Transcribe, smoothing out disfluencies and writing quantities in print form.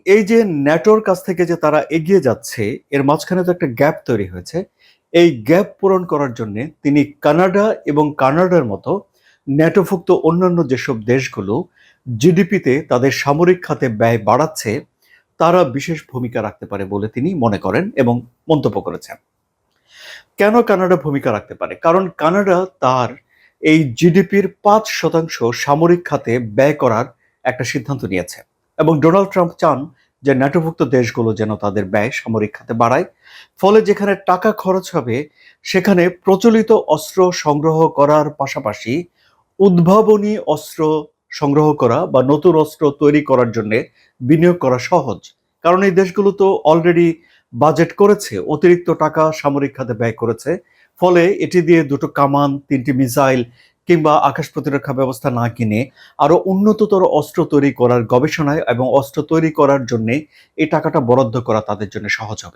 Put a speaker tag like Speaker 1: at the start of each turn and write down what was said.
Speaker 1: এই যে ন্যাটোর কাছ থেকে যে তারা এগিয়ে যাচ্ছে, এর মাঝখানে তো একটা গ্যাপ তৈরি হয়েছে। এই গ্যাপ পূরণ করার জন্যে তিনি কানাডা এবং কানাডার মতো ন্যাটোভুক্ত অন্যান্য যেসব দেশগুলো জিডিপিতে তাদের সামরিক খাতে ব্যয় বাড়াচ্ছে, তারা বিশেষ ভূমিকা রাখতে পারে বলে তিনি মনে করেন এবং মন্তব্য করেছেন। কেন কানাডা ভূমিকা রাখতে পারে? কারণ কানাডা তার এই জিডিপির ৫% সামরিক খাতে ব্যয় করার একটা সিদ্ধান্ত নিয়েছে এবং ডোনাল্ড ট্রাম্প চান যে ন্যাটোভুক্ত দেশগুলো যেন তাদের ব্যয় সামরিক খাতে বাড়ায়। ফলে যেখানে টাকা খরচ হবে সেখানে প্রচলিত অস্ত্র সংগ্রহ করার পাশাপাশি উদ্ভাবনী অস্ত্র সংগ্রহ করা বা নতুন অস্ত্র তৈরি করার জন্য বিনিয়োগ করা সহজ। কারণ এই দেশগুলো তো অলরেডি বাজেট করেছে, অতিরিক্ত টাকা সামরিক খাতে ব্যয় করেছে। ফলে এটি দিয়ে দুটো কামান, ৩টি মিসাইল কিংবা আকাশ প্রতিরক্ষা ব্যবস্থা না কিনে আরো উন্নততর অস্ত্র তৈরি করার গবেষণায় এবং অস্ত্র তৈরি করার জন্য এই টাকাটা বরাদ্দ করা তাদের জন্য সহজ হবে।